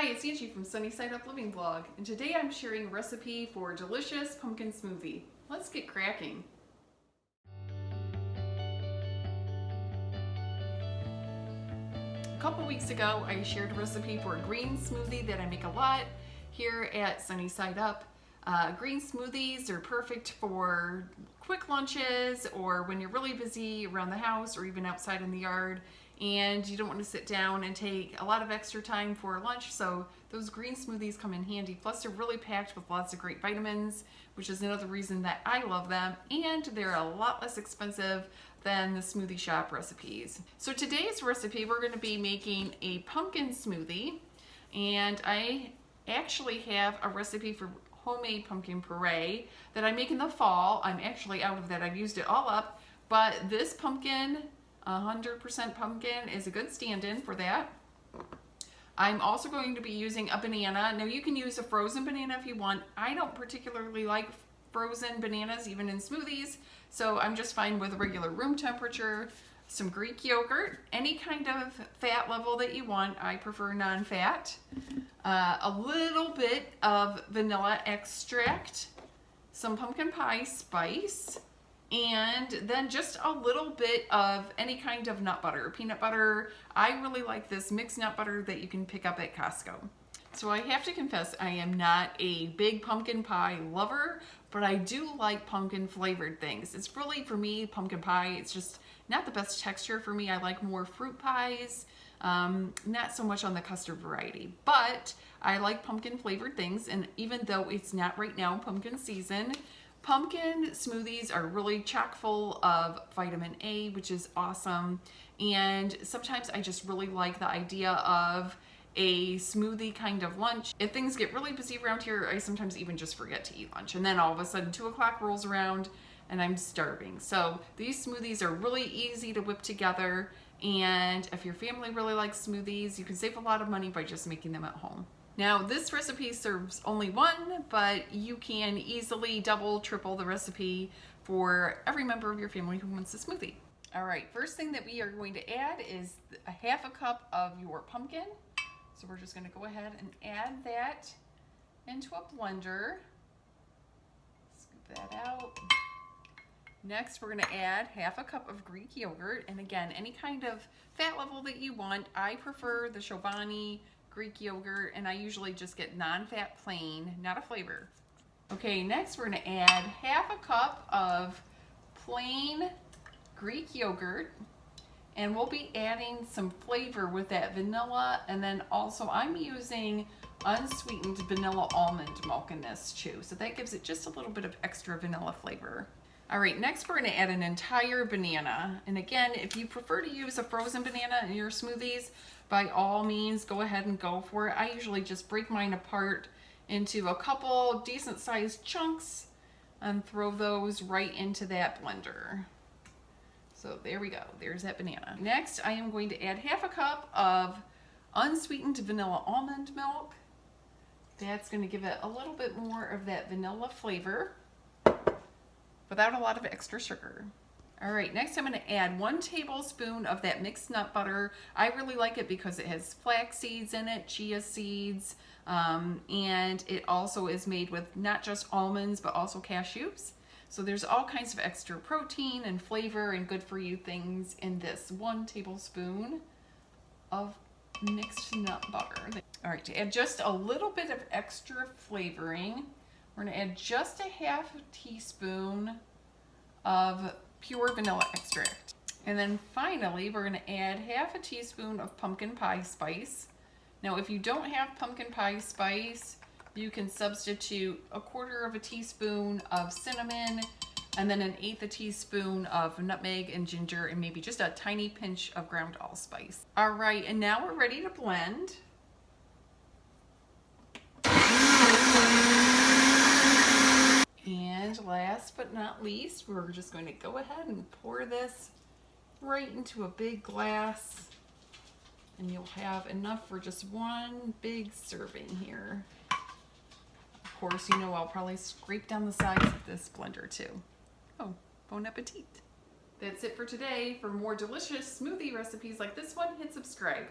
Hi, it's Angie from Sunny Side Up Living Blog, and today I'm sharing a recipe for a delicious pumpkin smoothie. Let's get cracking. A couple weeks ago, I shared a recipe for a green smoothie that I make a lot here at Sunny Side Up. Green smoothies are perfect for quick lunches or when you're really busy around the house or even outside in the yard and you don't want to sit down and take a lot of extra time for lunch, so those green smoothies come in handy. Plus they're really packed with lots of great vitamins, which is another reason that I love them, and they're a lot less expensive than the smoothie shop recipes. So today's recipe, we're going to be making a pumpkin smoothie, and I actually have a recipe for homemade pumpkin puree that I make in the fall. I'm actually out of that. I've used it all up, but this pumpkin, 100% pumpkin, is a good stand-in for that. I'm also going to be using a banana. Now you can use a frozen banana if you want. I don't particularly like frozen bananas even in smoothies, so I'm just fine with regular room temperature. Some Greek yogurt, any kind of fat level that you want. I prefer non-fat. A little bit of vanilla extract, some pumpkin pie spice, and then just a little bit of any kind of nut butter, peanut butter. I really like this mixed nut butter that you can pick up at Costco. So I have to confess, I am not a big pumpkin pie lover, but I do like pumpkin flavored things. It's really, for me, pumpkin pie, it's just not the best texture for me. I like more fruit pies, not so much on the custard variety, but I like pumpkin flavored things. And even though it's not right now pumpkin season, pumpkin smoothies are really chock full of vitamin A, which is awesome. And sometimes I just really like the idea of a smoothie kind of lunch. If things get really busy around here, I sometimes even just forget to eat lunch. And then all of a sudden 2 o'clock rolls around and I'm starving. So these smoothies are really easy to whip together. And if your family really likes smoothies, you can save a lot of money by just making them at home. Now this recipe serves only one, but you can easily double, triple the recipe for every member of your family who wants a smoothie. All right, first thing that we are going to add is a half a cup of your pumpkin. So we're just going to go ahead and add that into a blender. Scoop that out. Next, we're going to add half a cup of Greek yogurt. And again, any kind of fat level that you want. I prefer the Chobani Greek yogurt, and I usually just get non-fat plain, not a flavor. Okay, next we're going to add half a cup of plain Greek yogurt. And we'll be adding some flavor with that vanilla, and then also I'm using unsweetened vanilla almond milk in this too. So that gives it just a little bit of extra vanilla flavor. All right, next we're gonna add an entire banana. And again, if you prefer to use a frozen banana in your smoothies, by all means, go ahead and go for it. I usually just break mine apart into a couple decent sized chunks and throw those right into that blender. So there we go, there's that banana. Next, I am going to add half a cup of unsweetened vanilla almond milk. That's gonna give it a little bit more of that vanilla flavor without a lot of extra sugar. All right, next I'm gonna add 1 tablespoon of that mixed nut butter. I really like it because it has flax seeds in it, chia seeds, and it also is made with not just almonds, but also cashews. So there's all kinds of extra protein and flavor and good for you things in this 1 tablespoon of mixed nut butter. All right, to add just a little bit of extra flavoring, we're gonna add just a half teaspoon of pure vanilla extract. And then finally, we're gonna add half a teaspoon of pumpkin pie spice. Now, if you don't have pumpkin pie spice, you can substitute 1/4 teaspoon of cinnamon and then 1/8 teaspoon of nutmeg and ginger and maybe just a tiny pinch of ground allspice. All right, and now we're ready to blend. And last but not least, we're just going to go ahead and pour this right into a big glass, and you'll have enough for just 1 big serving here. Of course, you know I'll probably scrape down the sides of this blender too. Oh, bon appetit. That's it for today. For more delicious smoothie recipes like this one, hit subscribe.